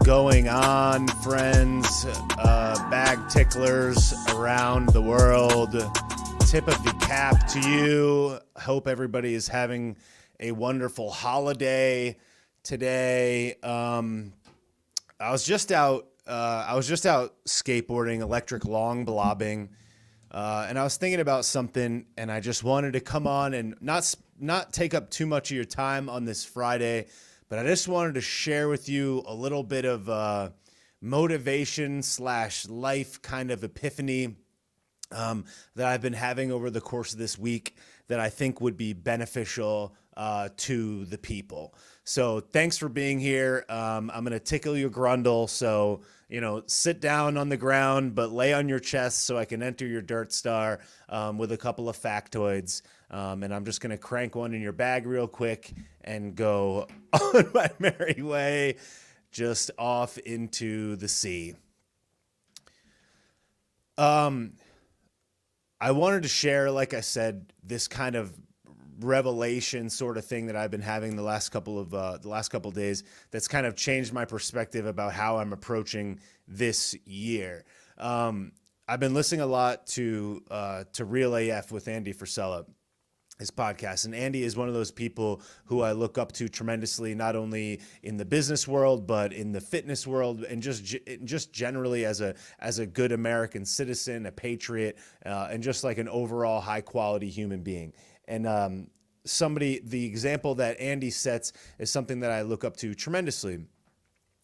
going on, friends, bag ticklers around the world? Tip of the cap to you. Hope everybody is having a wonderful holiday today. I was just out skateboarding, electric long blobbing, and I was thinking about something, and I just wanted to come on and not take up too much of your time on this Friday, but I just wanted to share with you a little bit of motivation / life kind of epiphany that I've been having over the course of this week that I think would be beneficial to the people. So thanks for being here. I'm going to tickle your grundle. So, sit down on the ground, but lay on your chest so I can enter your dirt star with a couple of factoids. And I'm just going to crank one in your bag real quick and go on my merry way just off into the sea. I wanted to share, like I said, this kind of revelation sort of thing that I've been having the last couple of days that's kind of changed my perspective about how I'm approaching this year. I've been listening a lot to Real AF with Andy Frisella, his podcast. And Andy is one of those people who I look up to tremendously, not only in the business world, but in the fitness world, and just generally as a good American citizen, a patriot, and just like an overall high quality human being. And the example that Andy sets is something that I look up to tremendously.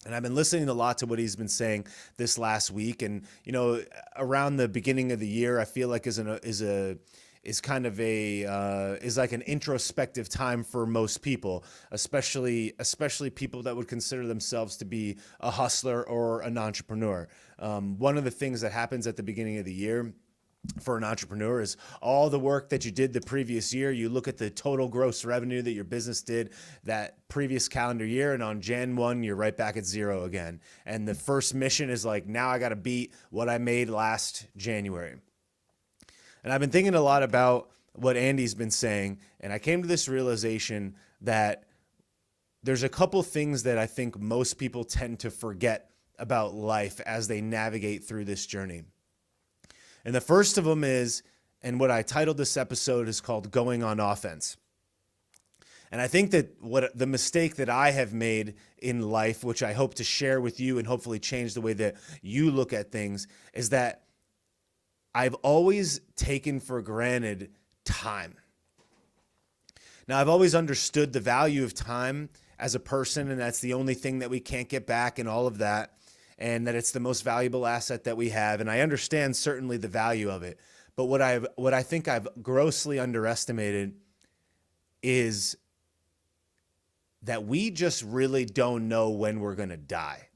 And I've been listening a lot to what he's been saying this last week. And, around the beginning of the year, I feel like is like an introspective time for most people, especially people that would consider themselves to be a hustler or an entrepreneur. One of the things that happens at the beginning of the year for an entrepreneur is all the work that you did the previous year. You look at the total gross revenue that your business did that previous calendar year, and on Jan 1, you're right back at zero again. And the first mission is like, now I got to beat what I made last January. And I've been thinking a lot about what Andy's been saying, and I came to this realization that there's a couple things that I think most people tend to forget about life as they navigate through this journey. And the first of them is, and what I titled this episode is called Going on Offense. And I think that what the mistake that I have made in life, which I hope to share with you and hopefully change the way that you look at things, is that I've always taken for granted time. Now, I've always understood the value of time as a person, and that's the only thing that we can't get back and all of that, and that it's the most valuable asset that we have. And I understand certainly the value of it. But what I think I've grossly underestimated is that we just really don't know when we're going to die.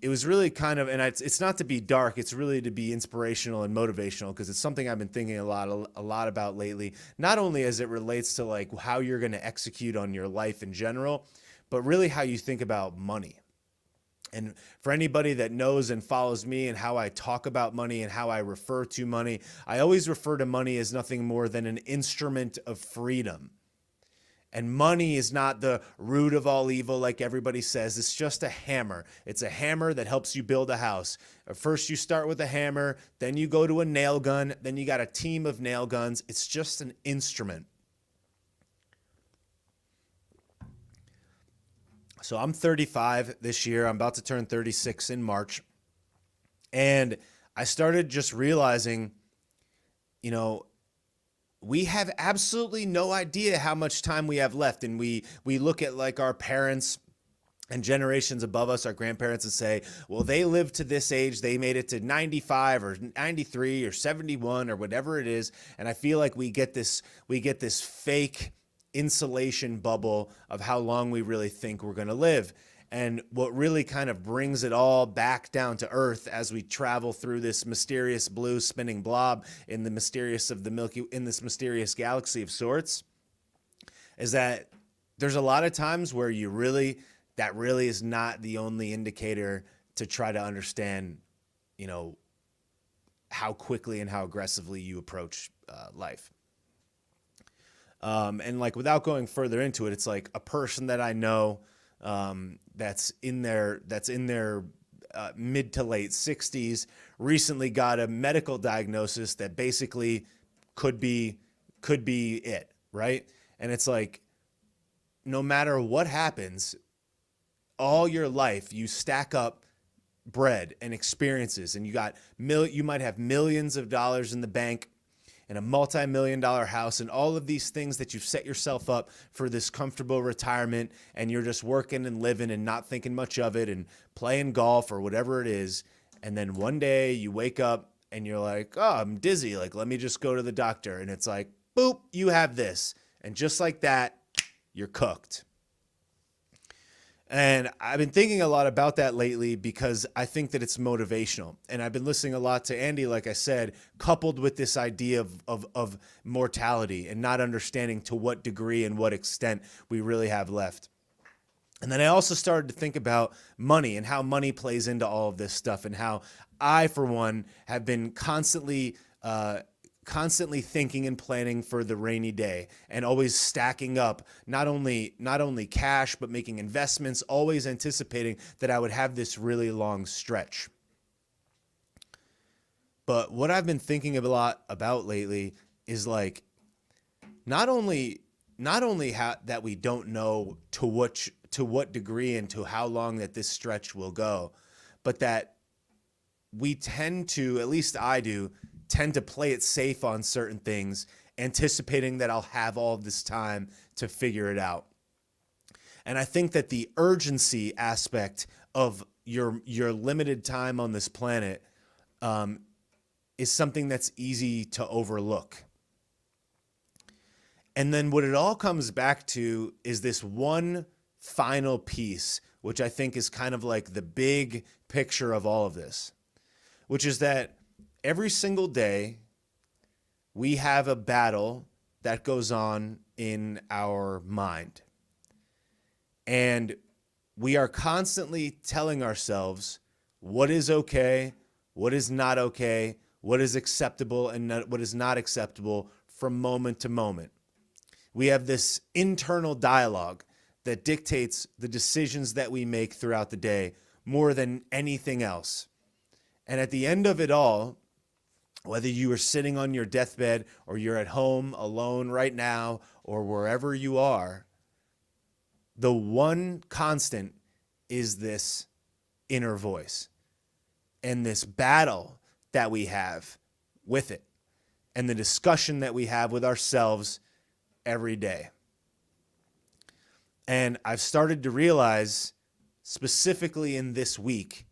It was really kind of, and it's not to be dark, it's really to be inspirational and motivational, because it's something I've been thinking a lot about lately, not only as it relates to like how you're going to execute on your life in general, but really how you think about money. And for anybody that knows and follows me and how I talk about money and how I refer to money, I always refer to money as nothing more than an instrument of freedom. And money is not the root of all evil like everybody says. It's just a hammer. It's a hammer that helps you build a house. First you start with a hammer, then you go to a nail gun, then you got a team of nail guns. It's just an instrument. So I'm 35 this year. I'm about to turn 36 in March. And I started just realizing, we have absolutely no idea how much time we have left. And we look at like our parents and generations above us, our grandparents, and say, well, they lived to this age. They made it to 95 or 93 or 71 or whatever it is. And I feel like we get this fake insulation bubble of how long we really think we're going to live. And what really kind of brings it all back down to earth as we travel through this mysterious blue spinning blob in this mysterious galaxy of sorts, is that there's a lot of times where that really is not the only indicator to try to understand, how quickly and how aggressively you approach life. And like, without going further into it, it's like a person that I know that's in their mid to late 60s, recently got a medical diagnosis that basically could be it, right? And it's like, no matter what happens, all your life you stack up bread and experiences, and you might have millions of dollars in the bank and a multi-million-dollar house and all of these things that you've set yourself up for this comfortable retirement, and you're just working and living and not thinking much of it and playing golf or whatever it is. And then one day you wake up and you're like, oh, I'm dizzy. Like, let me just go to the doctor. And it's like, boop, you have this. And just like that, you're cooked. And I've been thinking a lot about that lately because I think that it's motivational. And I've been listening a lot to Andy, like I said, coupled with this idea of mortality and not understanding to what degree and what extent we really have left. And then I also started to think about money and how money plays into all of this stuff, and how I, for one, have been constantly thinking and planning for the rainy day, and always stacking up not only cash, but making investments, always anticipating that I would have this really long stretch. But what I've been thinking a lot about lately is like, not only how that we don't know to what degree and to how long that this stretch will go, but that we tend to, at least I do, tend to play it safe on certain things, anticipating that I'll have all of this time to figure it out. And I think that the urgency aspect of your limited time on this planet is something that's easy to overlook. And then what it all comes back to is this one final piece, which I think is kind of like the big picture of all of this, which is that every single day we have a battle that goes on in our mind. And we are constantly telling ourselves what is okay, what is not okay, what is acceptable and what is not acceptable from moment to moment. We have this internal dialogue that dictates the decisions that we make throughout the day more than anything else. And at the end of it all, whether you are sitting on your deathbed or you're at home alone right now or wherever you are, the one constant is this inner voice and this battle that we have with it and the discussion that we have with ourselves every day. And I've started to realize, specifically in this week,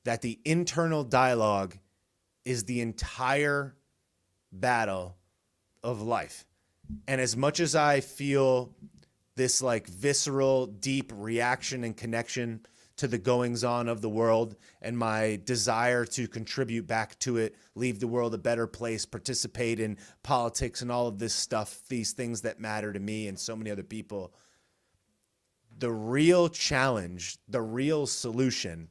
that the internal dialogue is the entire battle of life. And as much as I feel this like visceral, deep reaction and connection to the goings on of the world and my desire to contribute back to it, leave the world a better place, participate in politics and all of this stuff, these things that matter to me and so many other people, the real challenge, the real solution,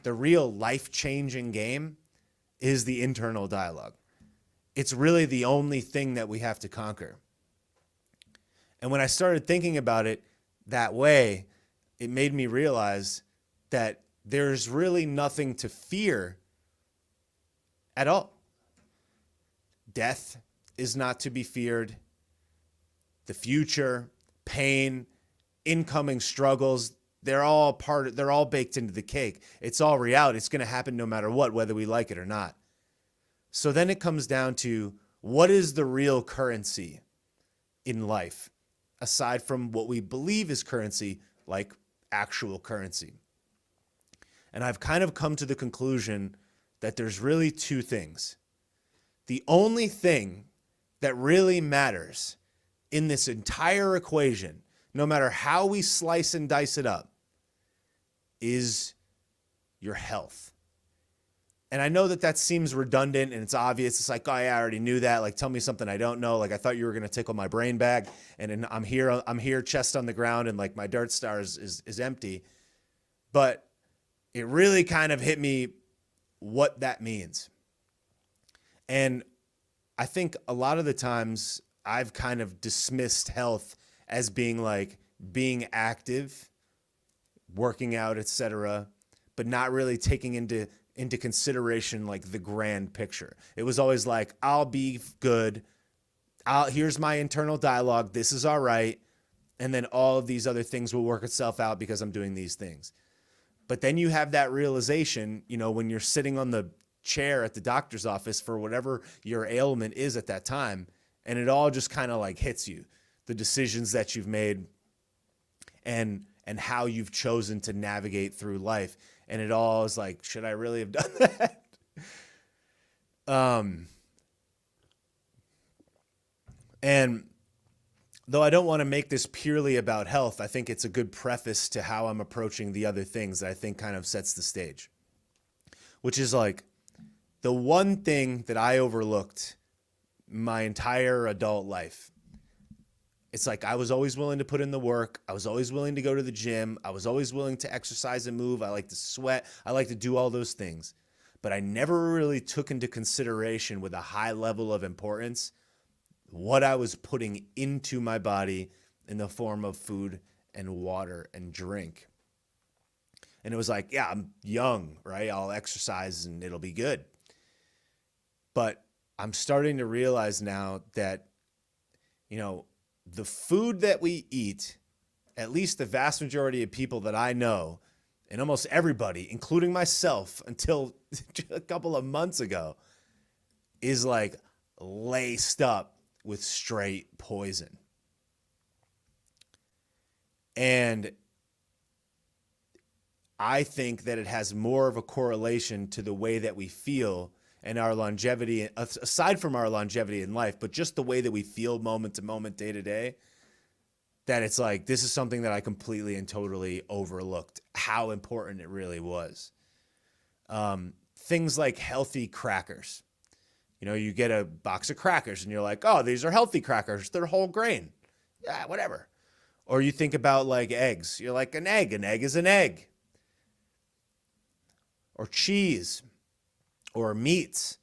the real life-changing game is the internal dialogue. It's really the only thing that we have to conquer. And when I started thinking about it that way, it made me realize that there's really nothing to fear at all. Death is not to be feared. The future, pain, incoming struggles, they're all baked into the cake. It's all reality. It's going to happen no matter what, whether we like it or not. So then it comes down to, what is the real currency in life, aside from what we believe is currency, like actual currency? And I've kind of come to the conclusion that there's really two things. The only thing that really matters in this entire equation, no matter how we slice and dice it up, is your health. And I know that that seems redundant and it's obvious. It's like, oh yeah, I already knew that. Like, tell me something I don't know. Like, I thought you were going to tickle my brain bag, and I'm here chest on the ground, and like my Dart Star is empty. But it really kind of hit me what that means. And I think a lot of the times I've kind of dismissed health as being like, being active, working out, etc., but not really taking into consideration like the grand picture. It was always like, I'll be good. Here's my internal dialogue. This is all right. And then all of these other things will work itself out because I'm doing these things. But then you have that realization, when you're sitting on the chair at the doctor's office for whatever your ailment is at that time, and it all just kind of like hits you, the decisions that you've made and how you've chosen to navigate through life. And it all is like, should I really have done that? And though I don't want to make this purely about health, I think it's a good preface to how I'm approaching the other things that I think kind of sets the stage, which is like the one thing that I overlooked my entire adult life. It's like I was always willing to put in the work. I was always willing to go to the gym. I was always willing to exercise and move. I like to sweat. I like to do all those things. But I never really took into consideration with a high level of importance what I was putting into my body in the form of food and water and drink. And it was like, yeah, I'm young, right? I'll exercise and it'll be good. But I'm starting to realize now that, the food that we eat, at least the vast majority of people that I know, and almost everybody, including myself until a couple of months ago, is like laced up with straight poison. And I think that it has more of a correlation to the way that we feel and our longevity, aside from our longevity in life, but just the way that we feel moment to moment, day to day, that it's like, this is something that I completely and totally overlooked, how important it really was. Things like healthy crackers. You get a box of crackers and you're like, oh, these are healthy crackers. They're whole grain. Yeah, whatever. Or you think about like eggs. You're like, an egg is an egg. Or cheese. Or meats.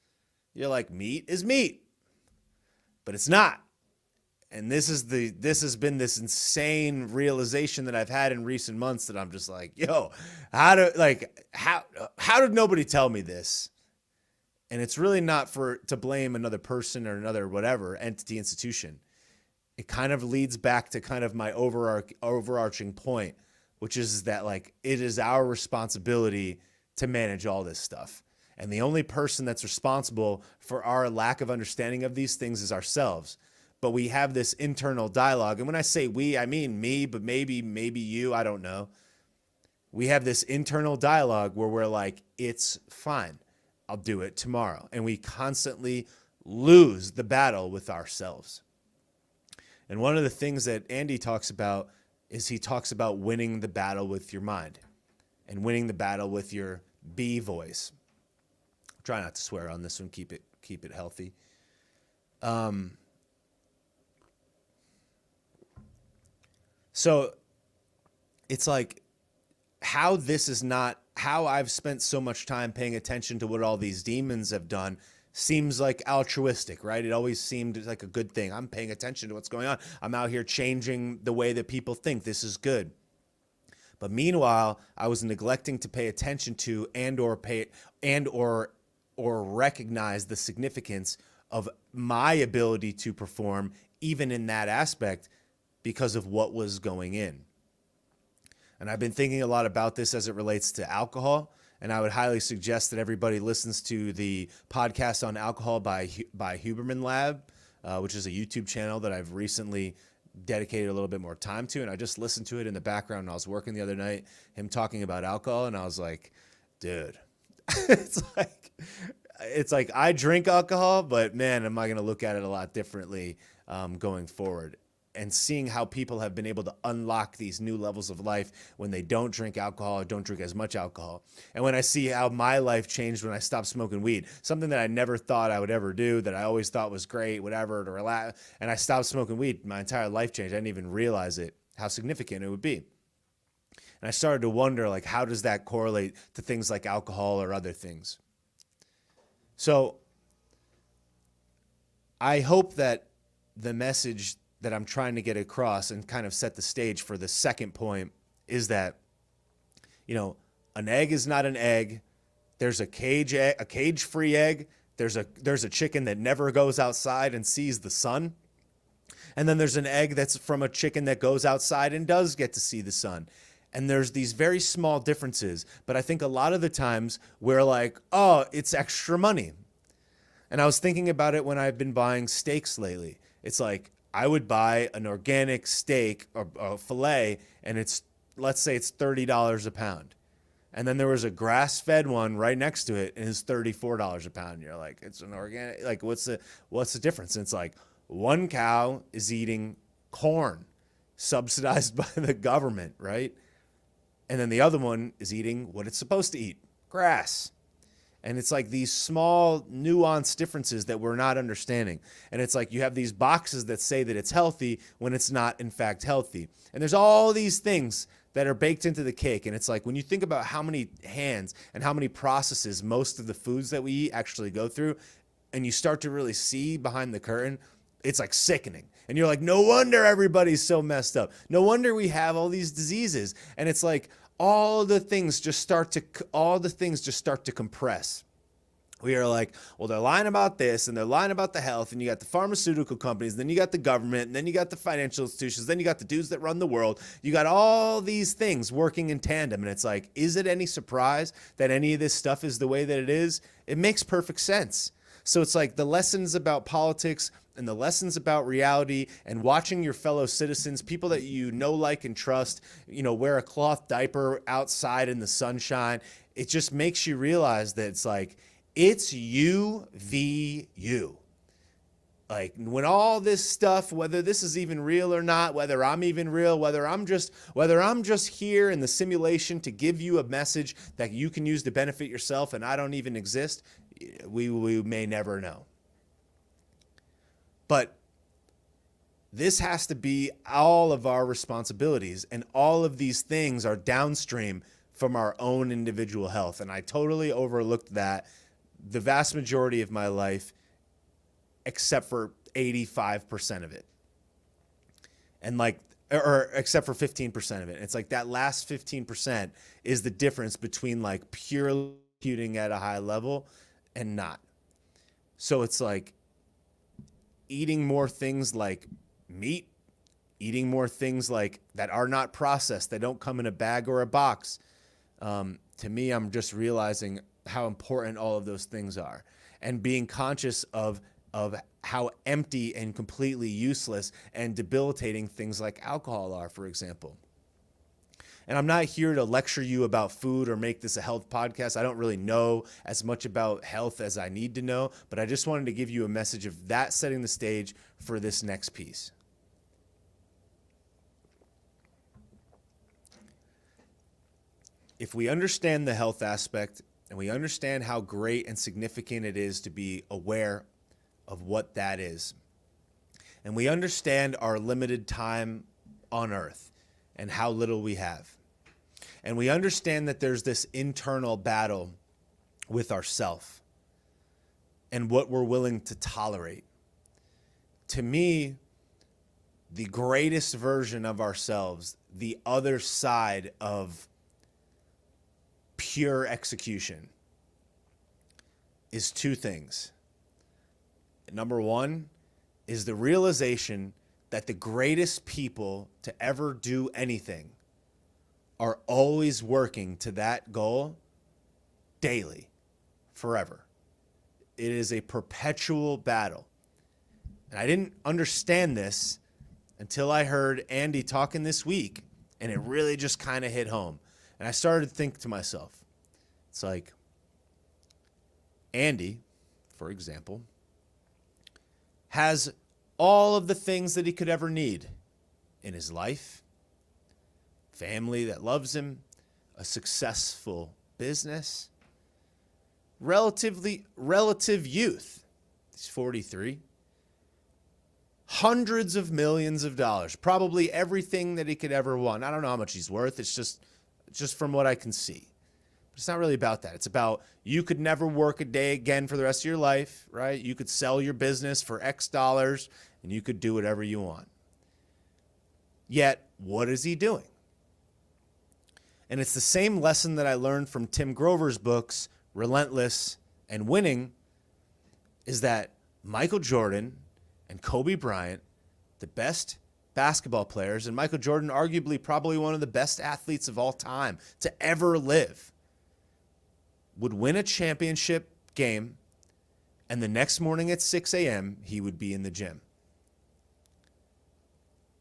You're like, meat is meat. But it's not. And this has been this insane realization that I've had in recent months that I'm just like, yo, how did nobody tell me this? And it's really not to blame another person or another whatever entity, institution. It kind of leads back to kind of my overarching point, which is that like it is our responsibility to manage all this stuff. And the only person that's responsible for our lack of understanding of these things is ourselves. But we have this internal dialogue. And when I say we, I mean me, but maybe you, I don't know. We have this internal dialogue where we're like, it's fine. I'll do it tomorrow. And we constantly lose the battle with ourselves. And one of the things that Andy talks about is he talks about winning the battle with your mind and winning the battle with your B voice. Try not to swear on this one. Keep it healthy. So it's like how I've spent so much time paying attention to what all these demons have done seems like altruistic, right? It always seemed like a good thing. I'm paying attention to what's going on. I'm out here changing the way that people think. This is good. But meanwhile, I was neglecting to pay attention to or recognize the significance of my ability to perform even in that aspect because of what was going in. And I've been thinking a lot about this as it relates to alcohol. And I would highly suggest that everybody listens to the podcast on alcohol by Huberman Lab, which is a YouTube channel that I've recently dedicated a little bit more time to. And I just listened to it in the background when I was working the other night, him talking about alcohol. And I was like, dude, it's like I drink alcohol, but man, am I going to look at it a lot differently going forward. And seeing how people have been able to unlock these new levels of life when they don't drink alcohol or don't drink as much alcohol. And when I see how my life changed when I stopped smoking weed, something that I never thought I would ever do, that I always thought was great, whatever, to relax. And I stopped smoking weed, my entire life changed. I didn't even realize it, how significant it would be. And I started to wonder, like, how does that correlate to things like alcohol or other things? So I hope that the message that I'm trying to get across and kind of set the stage for the second point is that, an egg is not an egg. There's a cage-free egg. There's a chicken that never goes outside and sees the sun. And then there's an egg that's from a chicken that goes outside and does get to see the sun. And there's these very small differences. But I think a lot of the times we're like, oh, it's extra money. And I was thinking about it when I've been buying steaks lately. It's like I would buy an organic steak or a filet, and let's say it's $30 a pound. And then there was a grass-fed one right next to it, and it's $34 a pound. And you're like, it's an organic. Like, what's the difference? And it's like one cow is eating corn, subsidized by the government, right? And then the other one is eating what it's supposed to eat, grass. And it's like these small nuanced differences that we're not understanding. And it's like you have these boxes that say that it's healthy when it's not, in fact, healthy. And there's all these things that are baked into the cake. And it's like when you think about how many hands and how many processes most of the foods that we eat actually go through, and you start to really see behind the curtain, it's like sickening. And you're like, no wonder everybody's so messed up. No wonder we have all these diseases. And it's like all the things just start to compress. We are like, well, they're lying about this and they're lying about the health, and you got the pharmaceutical companies, then you got the government, and then you got the financial institutions, then you got the dudes that run the world. You got all these things working in tandem. And it's like, is it any surprise that any of this stuff is the way that it is? It makes perfect sense. So it's like the lessons about politics and the lessons about reality and watching your fellow citizens, people that you know, like, and trust, wear a cloth diaper outside in the sunshine. It just makes you realize that it's like, it's you v. you. Like when all this stuff, whether this is even real or not, whether I'm even real, whether I'm just here in the simulation to give you a message that you can use to benefit yourself and I don't even exist, we may never know. But this has to be all of our responsibilities, and all of these things are downstream from our own individual health. And I totally overlooked that the vast majority of my life, except for 85% of it. And or except for 15% of it. It's like that last 15% is the difference between like purely executing at a high level and not. So it's like eating more things like meat, eating more things like that are not processed, that don't come in a bag or a box. To me, I'm just realizing how important all of those things are, and being conscious of how empty and completely useless and debilitating things like alcohol are, for example. And I'm not here to lecture you about food or make this a health podcast. I don't really know as much about health as I need to know, but I just wanted to give you a message of that setting the stage for this next piece. If we understand the health aspect and we understand how great and significant it is to be aware of what that is, and we understand our limited time on earth and how little we have, and we understand that there's this internal battle with ourself and what we're willing to tolerate. To me, the greatest version of ourselves, the other side of pure execution, is two things. Number one is the realization that the greatest people to ever do anything are always working to that goal daily, forever. It is a perpetual battle. And I didn't understand this until I heard Andy talking this week, and it really just kind of hit home. And I started to think to myself, it's like, Andy, for example, has all of the things that he could ever need in his life: family that loves him, a successful business, relative youth. He's 43. Hundreds of millions of dollars, probably everything that he could ever want. I don't know how much he's worth. It's just from what I can see. But it's not really about that. It's about you could never work a day again for the rest of your life, right? You could sell your business for X dollars and you could do whatever you want. Yet, what is he doing? And it's the same lesson that I learned from Tim Grover's books, Relentless and Winning, is that Michael Jordan and Kobe Bryant, the best basketball players, and Michael Jordan, arguably probably one of the best athletes of all time to ever live, would win a championship game, and the next morning at 6 a.m., he would be in the gym.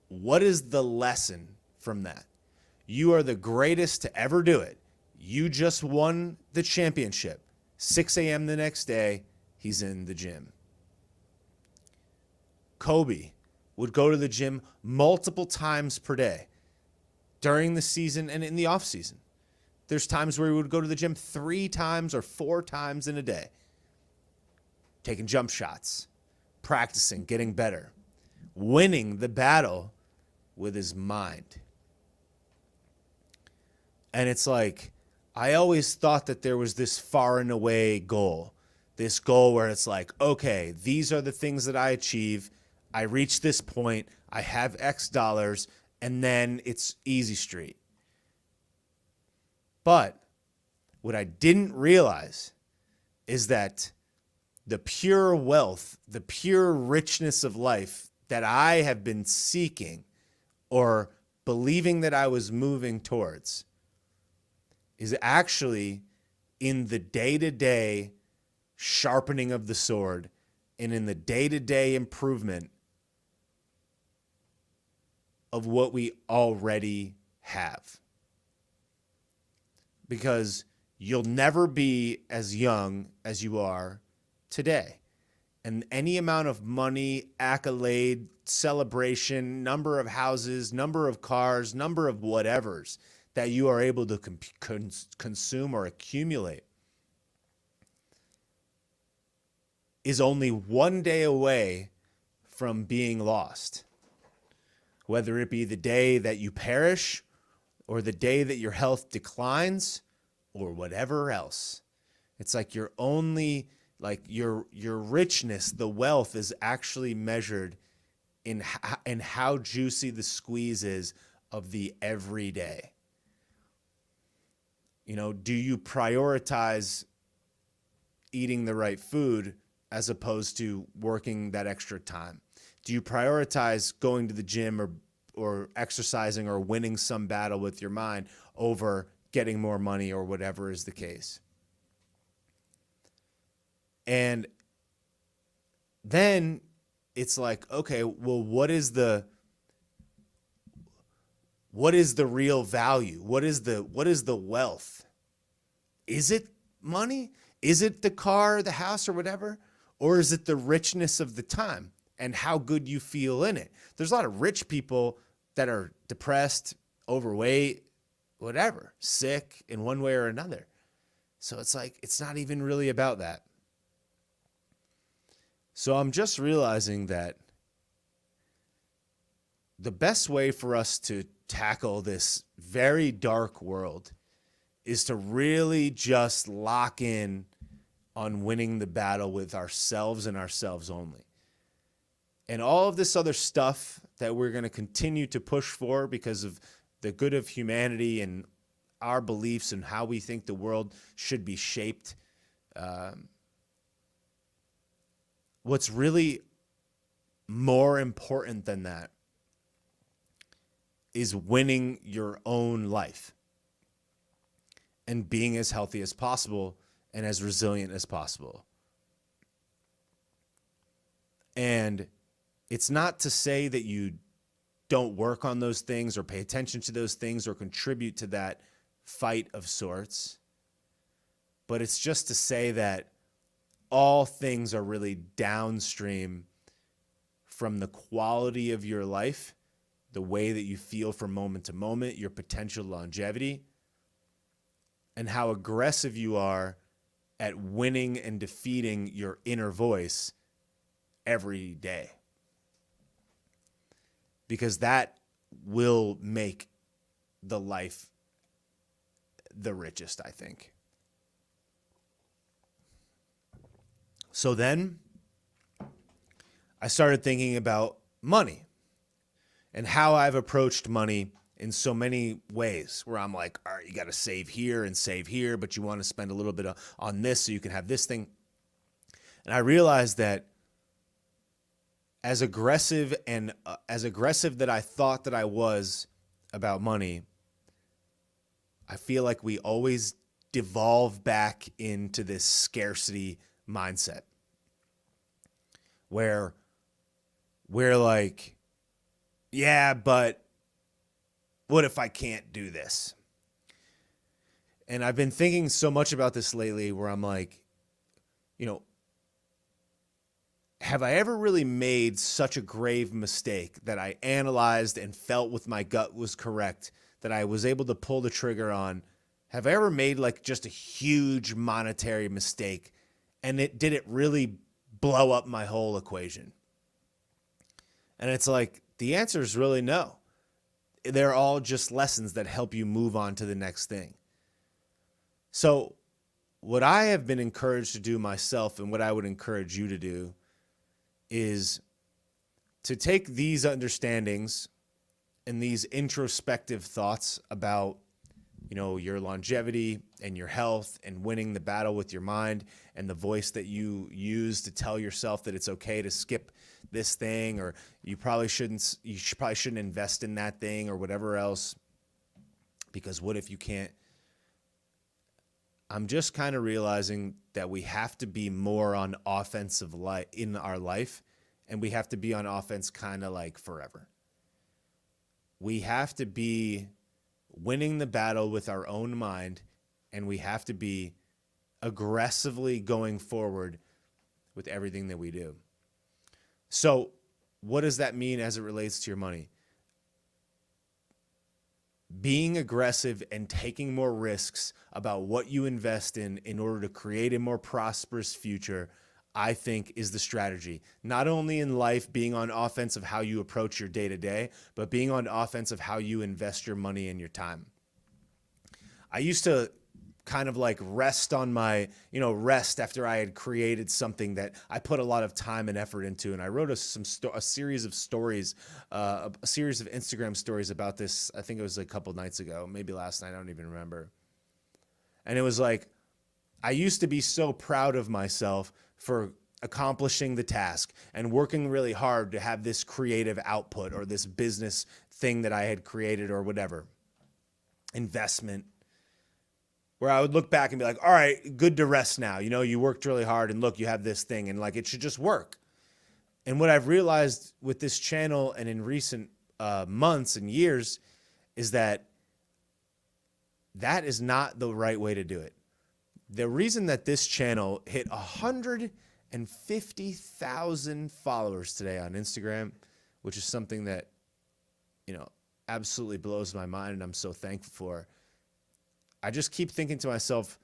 What is the lesson from that? You are the greatest to ever do it. You just won the championship. 6 a.m. the next day, he's in the gym. Kobe would go to the gym multiple times per day during the season and in the off season. There's times where he would go to the gym 3 times or 4 times in a day, taking jump shots, practicing, getting better, winning the battle with his mind. And it's like, I always thought that there was this far and away goal, this goal where it's like, okay, these are the things that I achieve. I reach this point, I have X dollars, and then it's easy street. But what I didn't realize is that the pure wealth, the pure richness of life that I have been seeking or believing that I was moving towards is actually in the day-to-day sharpening of the sword and in the day-to-day improvement of what we already have. Because you'll never be as young as you are today. And any amount of money, accolade, celebration, number of houses, number of cars, number of whatevers that you are able to consume or accumulate is only one day away from being lost. Whether it be the day that you perish or the day that your health declines or whatever else. It's like your only, like your richness, the wealth is actually measured in how juicy the squeeze is of the everyday. You know, do you prioritize eating the right food as opposed to working that extra time? Do you prioritize going to the gym or exercising or winning some battle with your mind over getting more money or whatever is the case? And then it's like, okay, well, what is the real value? What is the wealth? Is it money? Is it the car, the house, or whatever? Or is it the richness of the time and how good you feel in it? There's a lot of rich people that are depressed, overweight, whatever, sick in one way or another. So it's like, it's not even really about that. So I'm just realizing that the best way for us to tackle this very dark world is to really just lock in on winning the battle with ourselves and ourselves only. And all of this other stuff that we're going to continue to push for because of the good of humanity and our beliefs and how we think the world should be shaped. What's really more important than that is winning your own life and being as healthy as possible and as resilient as possible. And it's not to say that you don't work on those things or pay attention to those things or contribute to that fight of sorts, but it's just to say that all things are really downstream from the quality of your life, the way that you feel from moment to moment, your potential longevity, and how aggressive you are at winning and defeating your inner voice every day. Because that will make the life the richest, I think. So then I started thinking about money. and how I've approached money in so many ways, where I'm like, all right, you got to save here, but you want to spend a little bit on this so you can have this thing. And I realized that as aggressive that I thought that I was about money, I feel like we always devolve back into this scarcity mindset where we're like, yeah, but what if I can't do this? And I've been thinking so much about this lately where I'm like, you know, have I ever really made such a grave mistake that I analyzed and felt with my gut was correct, that I was able to pull the trigger on? Have I ever made like just a huge monetary mistake, and did it really blow up my whole equation? And it's like, the answer is really no. They're all just lessons that help you move on to the next thing. So what I have been encouraged to do myself, and what I would encourage you to do, is to take these understandings and these introspective thoughts about, you know, your longevity and your health and winning the battle with your mind, and the voice that you use to tell yourself that it's okay to skip this thing, or you probably shouldn't invest in that thing, or whatever else, because what if you can't? I'm just kind of realizing that we have to be more on offensive in our life, and we have to be on offense kind of like forever. We have to be winning the battle with our own mind, and we have to be aggressively going forward with everything that we do. So what does that mean as it relates to your money? Being aggressive and taking more risks about what you invest in order to create a more prosperous future, I think, is the strategy. Not only in life, being on offense of how you approach your day-to-day, but being on offense of how you invest your money and your time. I used to kind of like rest after I had created something that I put a lot of time and effort into. And I wrote a series of stories, a series of Instagram stories about this. I think it was a couple nights ago, maybe last night. I don't even remember. And it was like, I used to be so proud of myself for accomplishing the task and working really hard to have this creative output or this business thing that I had created or whatever, investment, where I would look back and be like, all right, good to rest now. You know, you worked really hard, and look, you have this thing, and like, it should just work. And what I've realized with this channel and in recent months and years is that is not the right way to do it. The reason that this channel hit 150,000 followers today on Instagram, which is something that, you know, absolutely blows my mind, and I'm so thankful for. I just keep thinking to myself,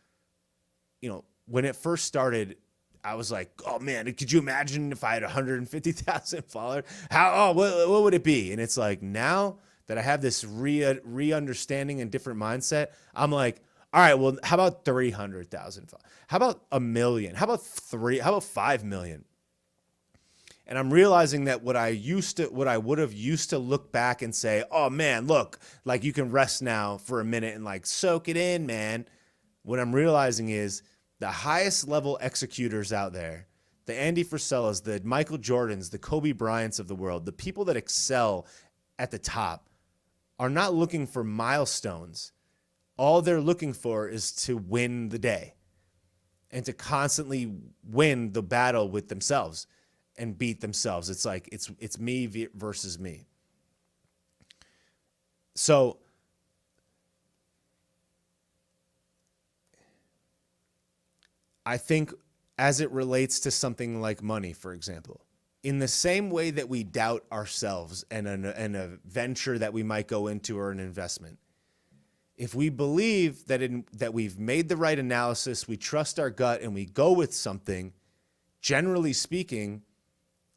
you know, when it first started, I was like, oh man, could you imagine if I had 150,000 followers? What would it be? And it's like, now that I have this re-understanding and different mindset, I'm like, all right, well, how about 300,000? How about 1 million? How about 5 million? And I'm realizing that what I would have used to look back and say, oh man, look, like, you can rest now for a minute and like soak it in, man. What I'm realizing is the highest level executors out there, the Andy Frisellas, the Michael Jordans, the Kobe Bryants of the world, the people that excel at the top, are not looking for milestones. All they're looking for is to win the day and to constantly win the battle with themselves and beat themselves. It's like, it's me versus me. So I think as it relates to something like money, for example, in the same way that we doubt ourselves and a venture that we might go into or an investment, if we believe that we've made the right analysis, we trust our gut, and we go with something, generally speaking,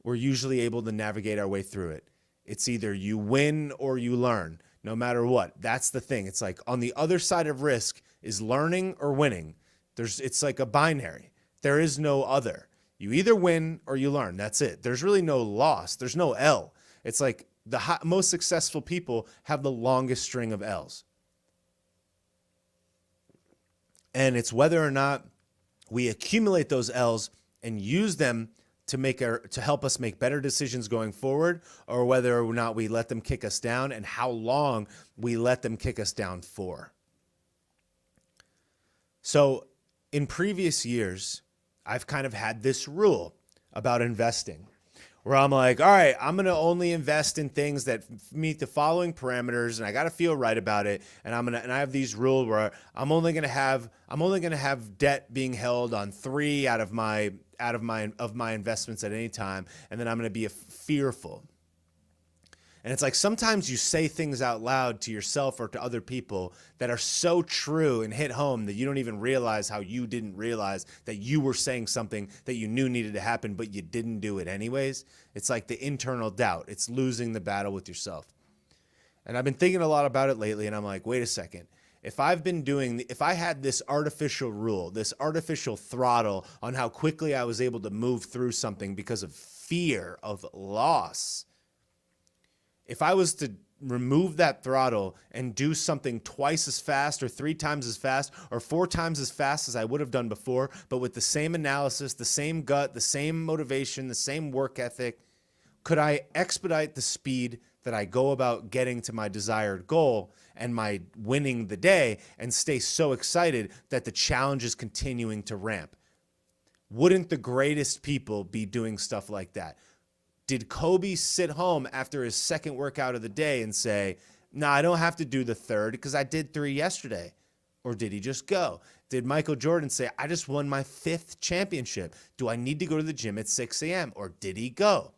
we're usually able to navigate our way through it. It's either you win or you learn, no matter what. That's the thing. It's like, on the other side of risk is learning or winning. It's like a binary. There is no other. You either win or you learn. That's it. There's really no loss. There's no L. It's like The most successful people have the longest string of L's. And it's whether or not we accumulate those L's and use them to help us make better decisions going forward, or whether or not we let them kick us down, and how long we let them kick us down for. So in previous years, I've kind of had this rule about investing where I'm like, all right, I'm going to only invest in things that meet the following parameters, and I got to feel right about it. And I have these rules where I'm only going to have debt being held on 3 out of my investments at any time. And then I'm going to be fearful. And it's like sometimes you say things out loud to yourself or to other people that are so true and hit home that you don't even realize how you didn't realize that you were saying something that you knew needed to happen, but you didn't do it anyways. It's like the internal doubt. It's losing the battle with yourself. And I've been thinking a lot about it lately, and I'm like, wait a second. If I had this artificial rule, this artificial throttle on how quickly I was able to move through something because of fear of loss, if I was to remove that throttle and do something twice as fast or 3 times as fast or 4 times as fast as I would have done before, but with the same analysis, the same gut, the same motivation, the same work ethic, could I expedite the speed that I go about getting to my desired goal and my winning the day and stay so excited that the challenge is continuing to ramp? Wouldn't the greatest people be doing stuff like that? Did Kobe sit home after his second workout of the day and say, nah, I don't have to do the third because I did 3 yesterday? Or did he just go? Did Michael Jordan say, I just won my 5th championship. Do I need to go to the gym at 6 a.m.? Or did he go?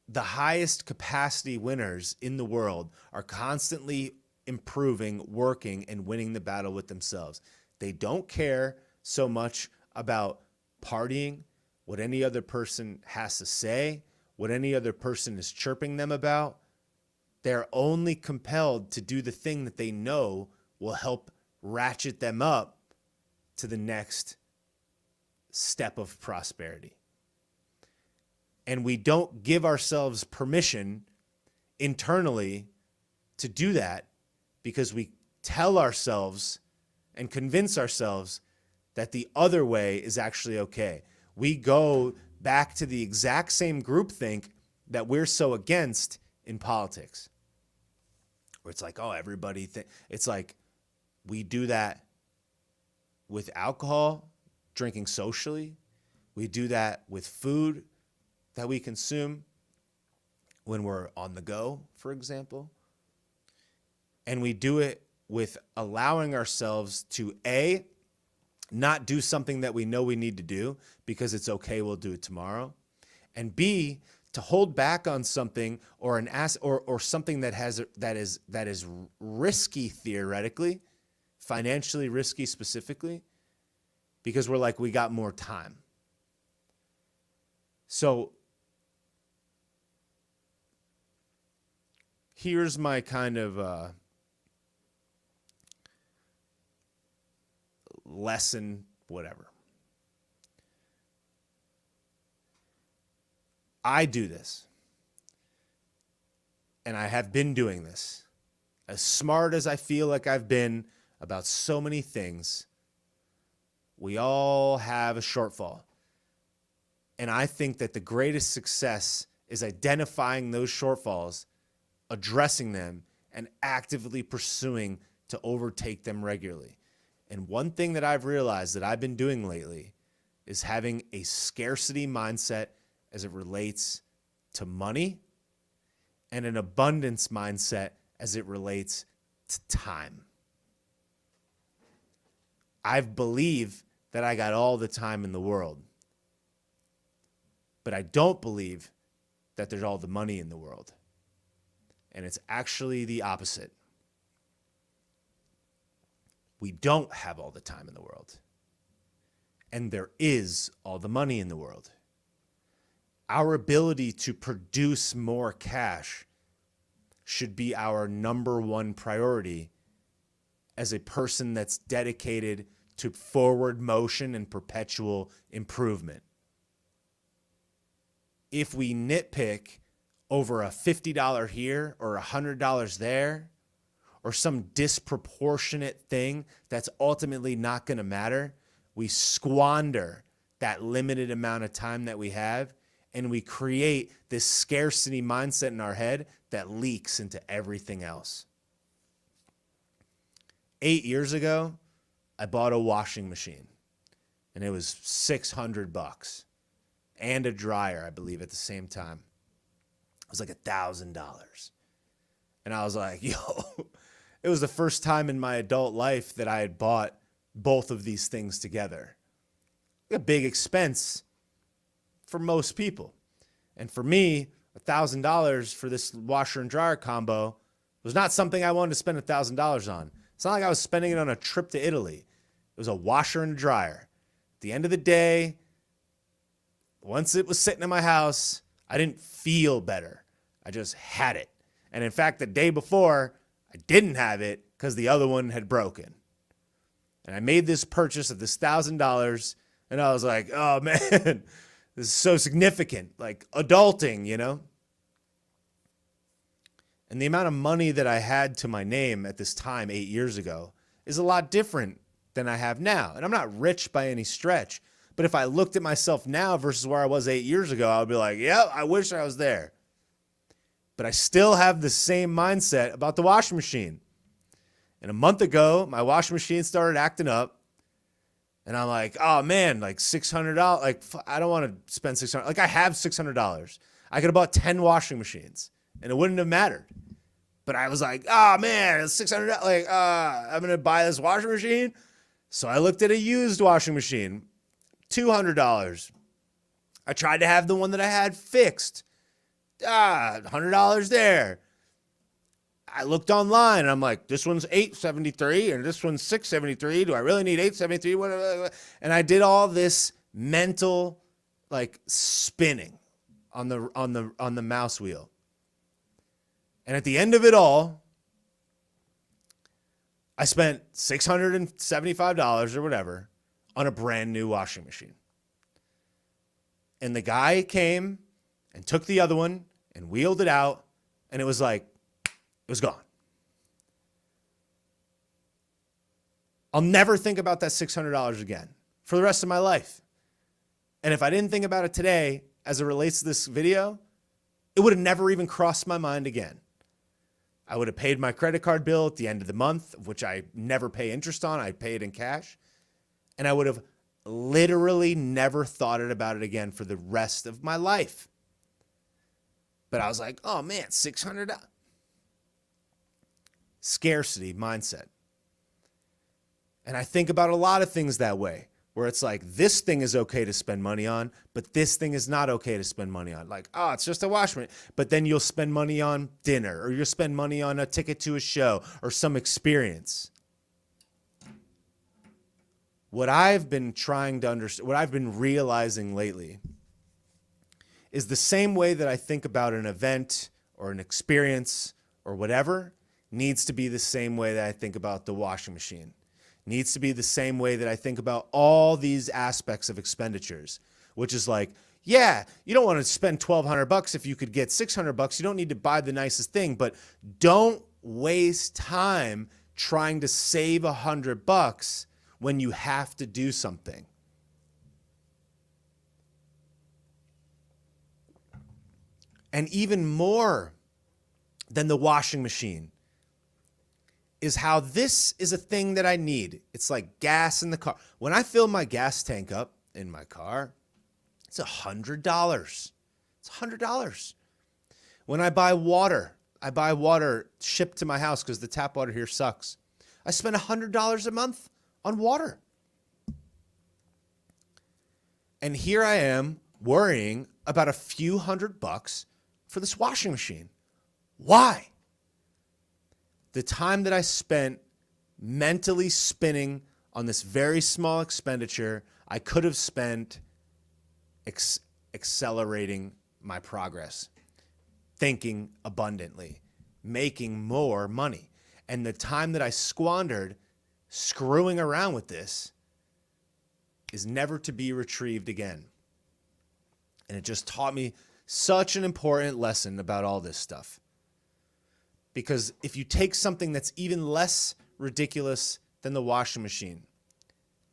The highest capacity winners in the world are constantly improving, working, and winning the battle with themselves. They don't care so much about partying, what any other person has to say, what any other person is chirping them about. They're only compelled to do the thing that they know will help ratchet them up to the next step of prosperity. And we don't give ourselves permission internally to do that because we tell ourselves and convince ourselves that the other way is actually okay. We go back to the exact same groupthink that we're so against in politics, where it's like, oh, everybody it's like we do that with alcohol, drinking socially. We do that with food that we consume when we're on the go, for example. And we do it with allowing ourselves to not do something that we know we need to do because it's okay, we'll do it tomorrow. And B, to hold back on something or or something that is risky theoretically, financially risky specifically, because we're like, we got more time. So here's my kind of lesson, whatever. I do this, and I have been doing this. As smart as I feel like I've been about so many things, we all have a shortfall. And I think that the greatest success is identifying those shortfalls, addressing them, and actively pursuing to overtake them regularly. And one thing that I've realized that I've been doing lately is having a scarcity mindset as it relates to money and an abundance mindset as it relates to time. I believe that I got all the time in the world, but I don't believe that there's all the money in the world. And it's actually the opposite. We don't have all the time in the world. And there is all the money in the world. Our ability to produce more cash should be our number one priority as a person that's dedicated to forward motion and perpetual improvement. if we nitpick over a $50 here or $100 there, or some disproportionate thing that's ultimately not going to matter, we squander that limited amount of time that we have, and we create this scarcity mindset in our head that leaks into everything else. 8 years ago, I bought a washing machine, and it was $600 and a dryer, I believe, at the same time. It was like $1,000. And I was like, yo, it was the first time in my adult life that I had bought both of these things together. A big expense for most people. And for me, $1,000 for this washer and dryer combo was not something I wanted to spend $1,000 on. It's not like I was spending it on a trip to Italy. It was a washer and a dryer. At the end of the day, once it was sitting in my house, I didn't feel better. I just had it. And in fact, the day before, I didn't have it because the other one had broken. And I made this purchase of this $1,000, and I was like, oh man, this is so significant, like adulting, you know? And the amount of money that I had to my name at this time 8 years ago is a lot different than I have now. And I'm not rich by any stretch, but if I looked at myself now versus where I was 8 years ago, I would be like, yeah, I wish I was there. But I still have the same mindset about the washing machine. And a month ago, my washing machine started acting up. And I'm like, oh man, like $600. Like, I don't want to spend $600. Like, I have $600. I could have bought 10 washing machines and it wouldn't have mattered. But I was like, oh man, it's $600. Like, I'm going to buy this washing machine. So I looked at a used washing machine, $200. I tried to have the one that I had fixed. $100 there. I looked online and I'm like, this one's $873 and this one's $673. Do I really need $873? And I did all this mental like spinning on the mouse wheel. And at the end of it all, I spent $675 or whatever on a brand new washing machine. And the guy came and took the other one and wheeled it out, and it was like, it was gone. I'll never think about that $600 again for the rest of my life. And if I didn't think about it today as it relates to this video, it would have never even crossed my mind again. I would have paid my credit card bill at the end of the month, which I never pay interest on. I pay it in cash. And I would have literally never thought about it again for the rest of my life. But I was like, oh man, $600. Scarcity mindset. And I think about a lot of things that way, where it's like, this thing is okay to spend money on, but this thing is not okay to spend money on. Like, oh, it's just a washing machine. But then you'll spend money on dinner, or you'll spend money on a ticket to a show or some experience. What I've been trying to understand, what I've been realizing lately is the same way that I think about an event or an experience or whatever needs to be the same way that I think about the washing machine. Needs to be the same way that I think about all these aspects of expenditures, which is like, yeah, you don't want to spend $1,200 if you could get $600. You don't need to buy the nicest thing, but don't waste time trying to save $100 when you have to do something. And even more than the washing machine is how this is a thing that I need. It's like gas in the car. When I fill my gas tank up in my car, it's $100. It's $100. When I buy water shipped to my house because the tap water here sucks. I spend $100 a month on water. And here I am worrying about a few $100 for this washing machine. Why? The time that I spent mentally spinning on this very small expenditure, I could have spent accelerating my progress, thinking abundantly, making more money. And the time that I squandered screwing around with this is never to be retrieved again. And it just taught me Such an important lesson about all this stuff. Because if you take something that's even less ridiculous than the washing machine,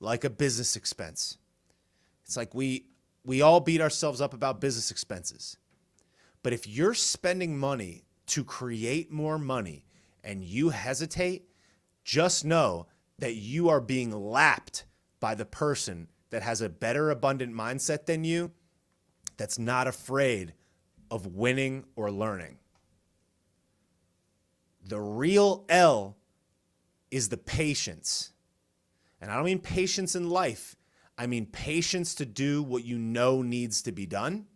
like a business expense, it's like we all beat ourselves up about business expenses. But if you're spending money to create more money and you hesitate, just know that you are being lapped by the person that has a better abundant mindset than you, that's not afraid of winning or learning. The real L is the patience. And I don't mean patience in life. I mean patience to do what you know needs to be done,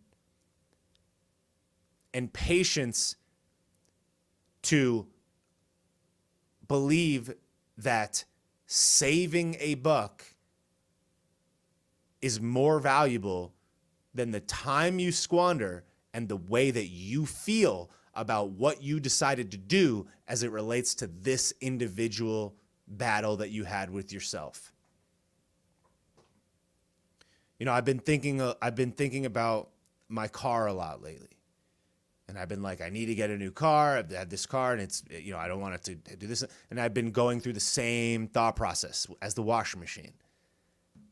and patience to believe that saving a buck is more valuable than the time you squander and the way that you feel about what you decided to do as it relates to this individual battle that you had with yourself. You know, I've been thinking about my car a lot lately. And I've been like, I need to get a new car. I've had this car and it's, you know, I don't want it to do this. And I've been going through the same thought process as the washing machine.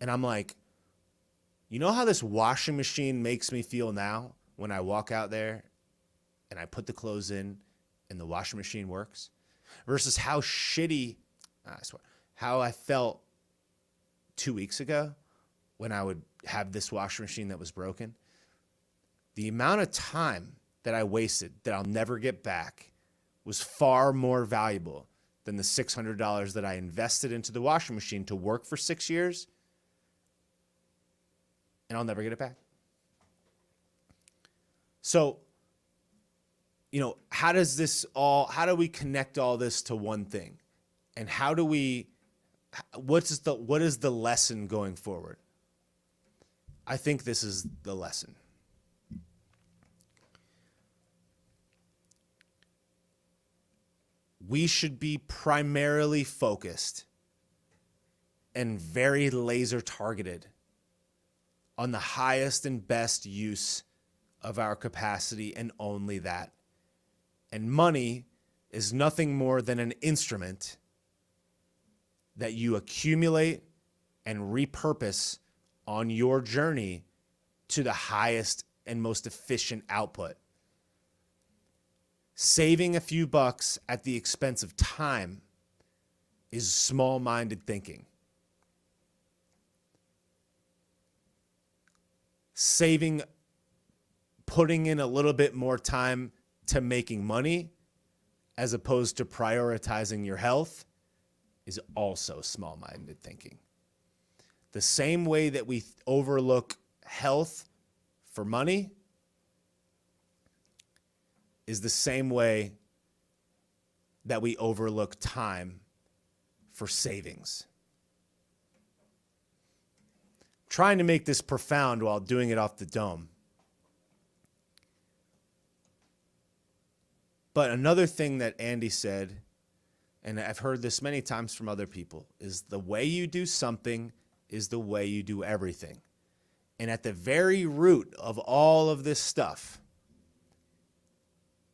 And I'm like, you know how this washing machine makes me feel now when I walk out there and I put the clothes in and the washing machine works, versus how how I felt 2 weeks ago when I would have this washing machine that was broken. The amount of time that I wasted that I'll never get back was far more valuable than the $600 that I invested into the washing machine to work for 6 years, and I'll never get it back. So, you know, how do we connect all this to one thing? And what is the lesson going forward? I think this is the lesson. We should be primarily focused and very laser targeted on the highest and best use of our capacity, and only that. And money is nothing more than an instrument that you accumulate and repurpose on your journey to the highest and most efficient output. Saving a few bucks at the expense of time is small-minded thinking. Putting in a little bit more time to making money as opposed to prioritizing your health is also small-minded thinking. The same way that we overlook health for money is the same way that we overlook time for savings. I'm trying to make this profound while doing it off the dome. But another thing that Andy said, and I've heard this many times from other people, is the way you do something is the way you do everything. And at the very root of all of this stuff,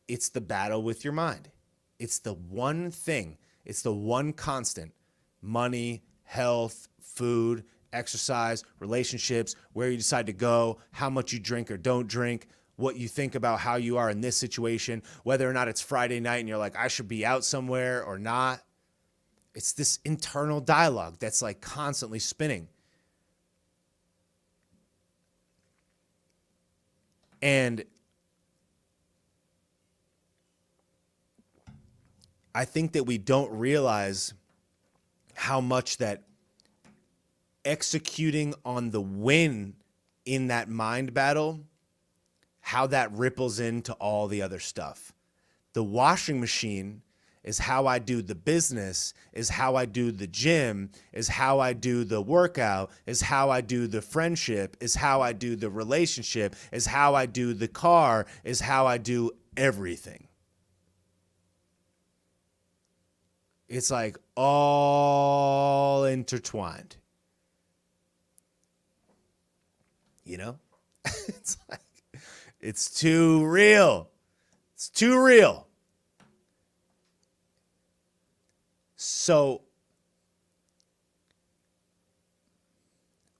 it's the battle with your mind. It's the one thing. It's the one constant. Money, health, food, exercise, relationships, where you decide to go, how much you drink or don't drink, what you think about how you are in this situation, whether or not it's Friday night and you're like, I should be out somewhere or not. It's this internal dialogue that's like constantly spinning. And I think that we don't realize how much that executing on the win in that mind battle, how that ripples into all the other stuff. The washing machine is how I do the business, is how I do the gym, is how I do the workout, is how I do the friendship, is how I do the relationship, is how I do the car, is how I do everything. It's like all intertwined. You know? It's too real. It's too real. So,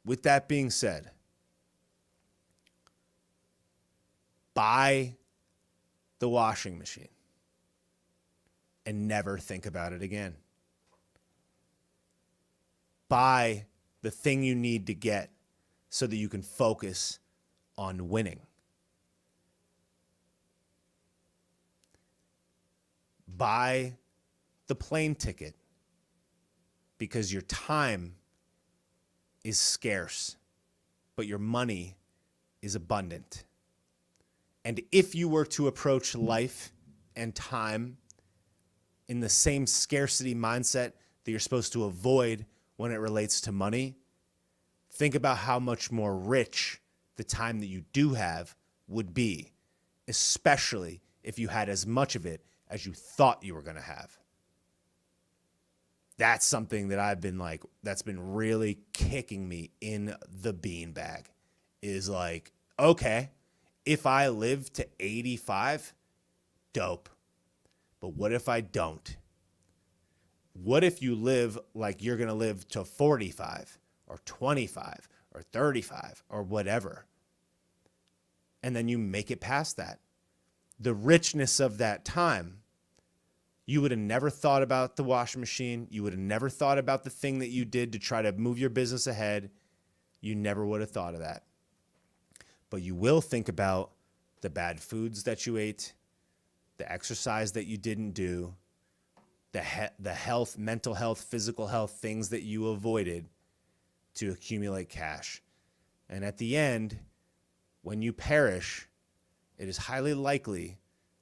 with that being said, buy the washing machine and never think about it again. Buy the thing you need to get so that you can focus on winning. Buy the plane ticket because your time is scarce, but your money is abundant. And if you were to approach life and time in the same scarcity mindset that you're supposed to avoid when it relates to money, think about how much more rich the time that you do have would be, especially if you had as much of it as you thought you were going to have. That's something that I've been like, that's been really kicking me in the beanbag, is like, okay, if I live to 85, dope. But what if I don't? What if you live like you're going to live to 45 or 25 or 35 or whatever? And then you make it past that. The richness of that time, you would have never thought about the washing machine. You would have never thought about the thing that you did to try to move your business ahead. You never would have thought of that. But you will think about the bad foods that you ate, the exercise that you didn't do, the health, mental health, physical health, things that you avoided to accumulate cash. And at the end, when you perish, it is highly likely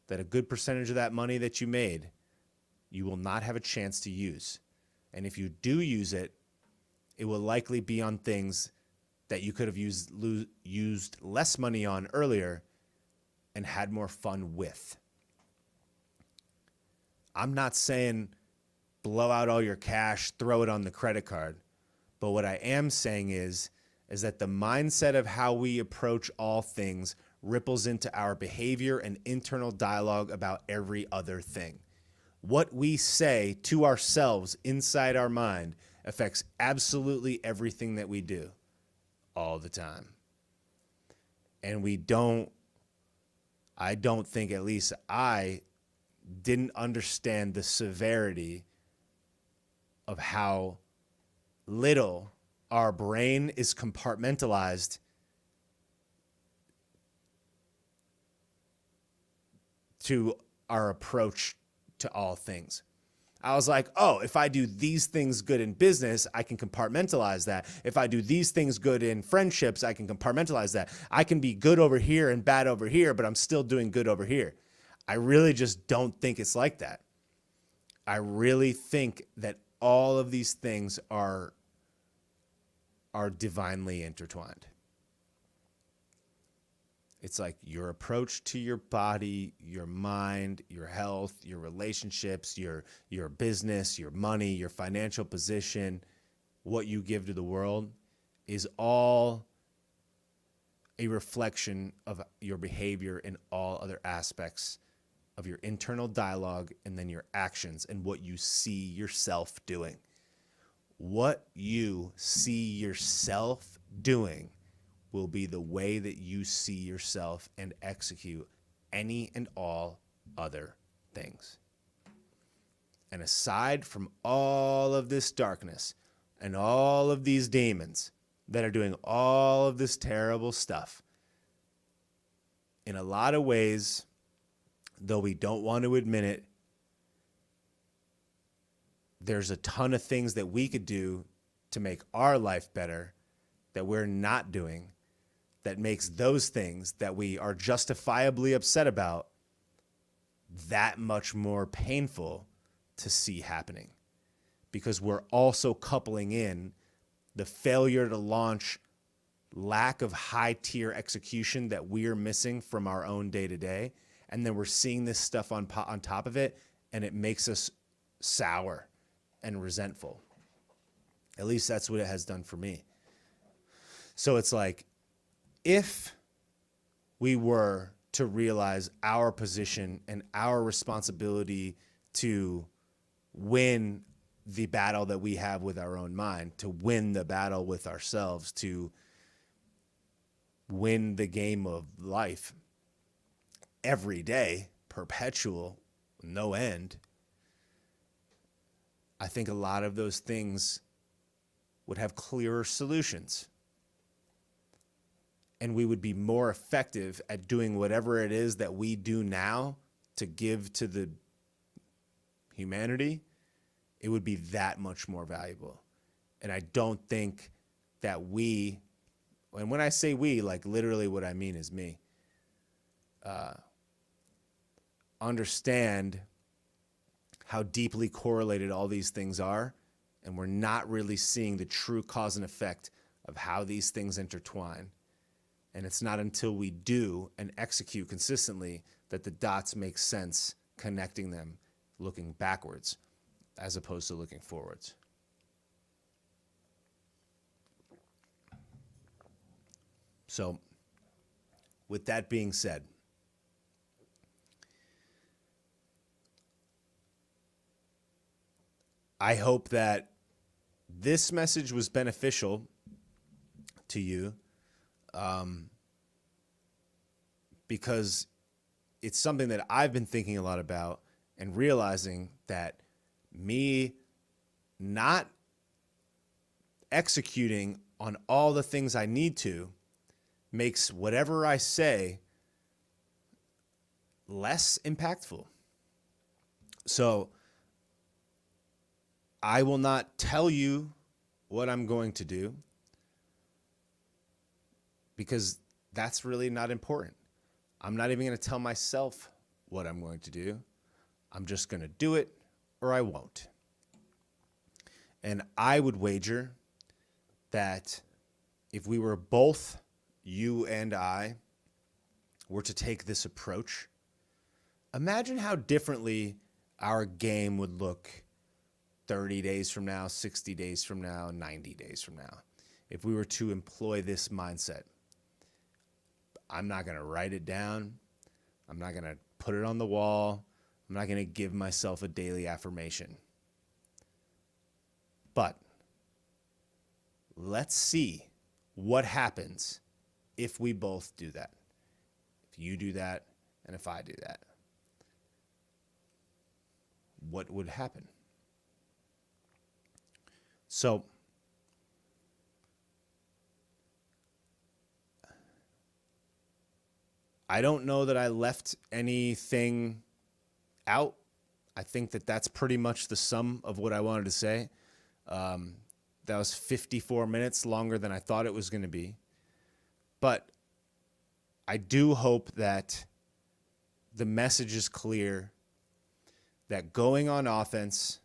that a good percentage of that money that you made, you will not have a chance to use. And if you do use it, it will likely be on things that you could have used less money on earlier and had more fun with. I'm not saying blow out all your cash, throw it on the credit card. But what I am saying is that the mindset of how we approach all things ripples into our behavior and internal dialogue about every other thing. What we say to ourselves inside our mind affects absolutely everything that we do all the time. And I don't think, at least I didn't understand the severity of how little our brain is compartmentalized to our approach to all things. I was like, oh, if I do these things good in business, I can compartmentalize that. If I do these things good in friendships, I can compartmentalize that. I can be good over here and bad over here, but I'm still doing good over here. I really just don't think it's like that. I really think that all of these things are divinely intertwined. It's like your approach to your body, your mind, your health, your relationships, your business, your money, your financial position, what you give to the world is all a reflection of your behavior in all other aspects of your internal dialogue and then your actions and what you see yourself doing. What you see yourself doing will be the way that you see yourself and execute any and all other things. And aside from all of this darkness and all of these demons that are doing all of this terrible stuff, in a lot of ways, though we don't want to admit it, there's a ton of things that we could do to make our life better that we're not doing, that makes those things that we are justifiably upset about that much more painful to see happening. Because we're also coupling in the failure to launch, lack of high-tier execution that we're missing from our own day-to-day, and then we're seeing this stuff on top of it, and it makes us sour and resentful. At least that's what it has done for me. So it's like, if we were to realize our position and our responsibility to win the battle that we have with our own mind, to win the battle with ourselves, to win the game of life every day, perpetual, no end. I think a lot of those things would have clearer solutions. And we would be more effective at doing whatever it is that we do now to give to the humanity. It would be that much more valuable. And I don't think that we, and when I say we, like literally what I mean is me, understand how deeply correlated all these things are. And we're not really seeing the true cause and effect of how these things intertwine. And it's not until we do and execute consistently that the dots make sense, connecting them, looking backwards as opposed to looking forwards. So, with that being said, I hope that this message was beneficial to you, because it's something that I've been thinking a lot about and realizing that me not executing on all the things I need to makes whatever I say less impactful. So I will not tell you what I'm going to do because that's really not important. I'm not even going to tell myself what I'm going to do. I'm just going to do it or I won't. And I would wager that if we were both, you and I, were to take this approach, imagine how differently our game would look 30 days from now, 60 days from now, 90 days from now, if we were to employ this mindset. I'm not going to write it down. I'm not going to put it on the wall. I'm not going to give myself a daily affirmation. But let's see what happens if we both do that. If you do that and if I do that. What would happen? So, I don't know that I left anything out. I think that that's pretty much the sum of what I wanted to say. That was 54 minutes, longer than I thought it was going to be. But I do hope that the message is clear, that going on offense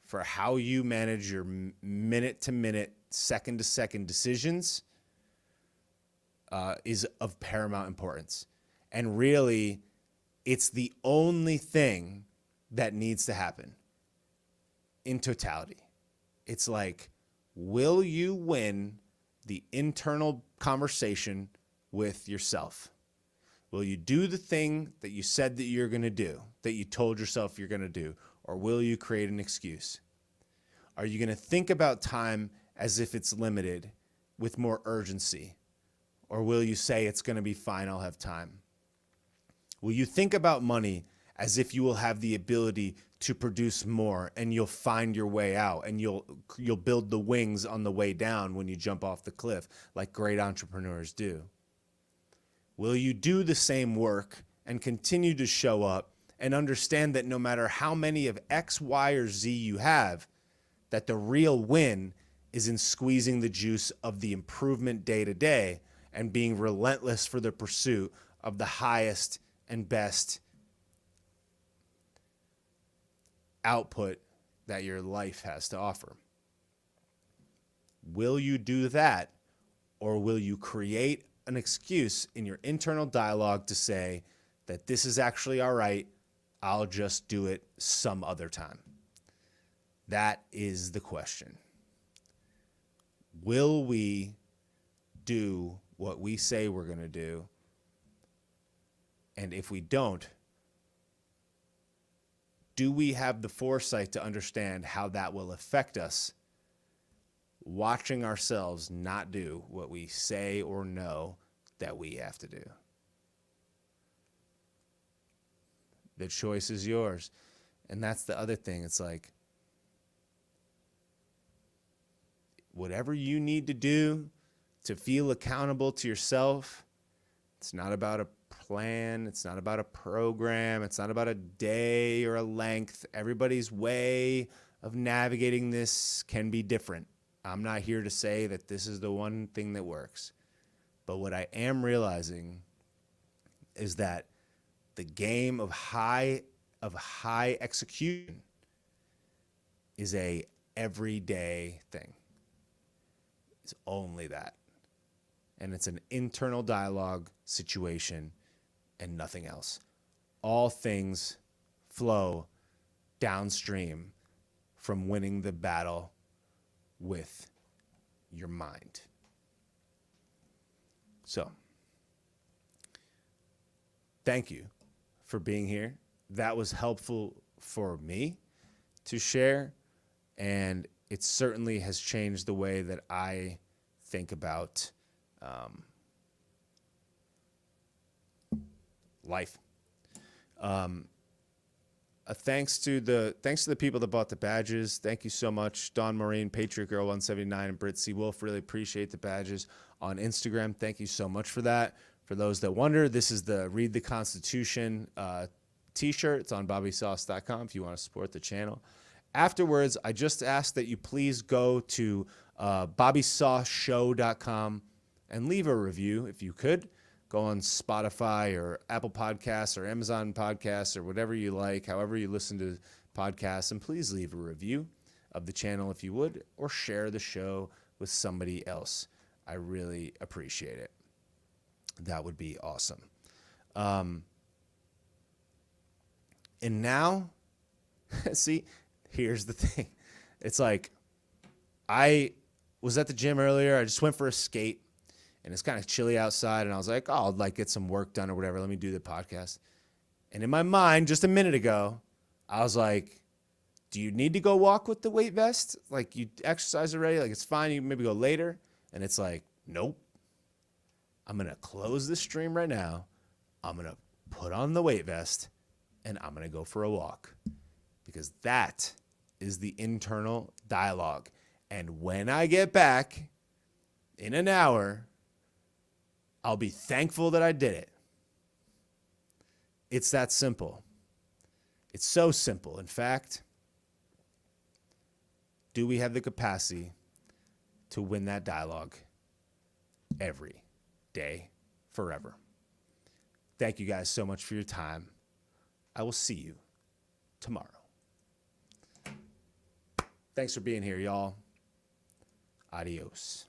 for how you manage your minute-to-minute, second-to-second decisions is of paramount importance. And really, it's the only thing that needs to happen in totality. It's like, will you win the internal conversation with yourself? Will you do the thing that you said that you're going to do, that you told yourself you're going to do, or will you create an excuse? Are you going to think about time as if it's limited with more urgency? Or will you say it's going to be fine, I'll have time? Will you think about money as if you will have the ability to produce more and you'll find your way out and you'll build the wings on the way down when you jump off the cliff like great entrepreneurs do? Will you do the same work and continue to show up and understand that no matter how many of X, Y, or Z you have, that the real win is in squeezing the juice of the improvement day to day and being relentless for the pursuit of the highest and best output that your life has to offer? Will you do that, or will you create an excuse in your internal dialogue to say that this is actually all right, I'll just do it some other time? That is the question. Will we do what we say we're going to do, And if we don't, do we have the foresight to understand how that will affect us watching ourselves not do what we say or know that we have to do? The choice is yours. And that's the other thing. It's like, whatever you need to do to feel accountable to yourself, it's not about a plan. It's not about a program. It's not about a day or a length. Everybody's way of navigating this can be different. I'm not here to say that this is the one thing that works. But what I am realizing is that the game of high execution is a everyday thing. It's only that. And it's an internal dialogue situation and nothing else. All things flow downstream from winning the battle with your mind. So, thank you for being here. That was helpful for me to share, and it certainly has changed the way that I think about life. Thanks to the people that bought the badges. Thank you so much, Dawn Marine, Patriot Girl 179, and Britt C. Wolf. Really appreciate the badges on Instagram. Thank you so much for that. For those that wonder, this is the Read the Constitution t-shirt. It's on bobbysauce.com if you want to support the channel. Afterwards, I just ask that you please go to bobbysauceshow.com and leave a review if you could. Go on Spotify or Apple Podcasts or Amazon Podcasts or whatever you like, however you listen to podcasts, and please leave a review of the channel if you would, or share the show with somebody else. I really appreciate it. That would be awesome. And now, see, here's the thing. It's like, I was at the gym earlier. I just went for a skate, and it's kind of chilly outside, and I was like, oh, I'll like get some work done or whatever. Let me do the podcast. And in my mind, just a minute ago, I was like, do you need to go walk with the weight vest? Like, you exercise already? Like, it's fine. You can maybe go later. And it's like, nope. I'm going to close the stream right now. I'm going to put on the weight vest, and I'm going to go for a walk, because that is the internal dialogue. And when I get back in an hour, I'll be thankful that I did it. It's that simple. It's so simple. In fact, do we have the capacity to win that dialogue every day, forever? Thank you guys so much for your time. I will see you tomorrow. Thanks for being here, y'all. Adios.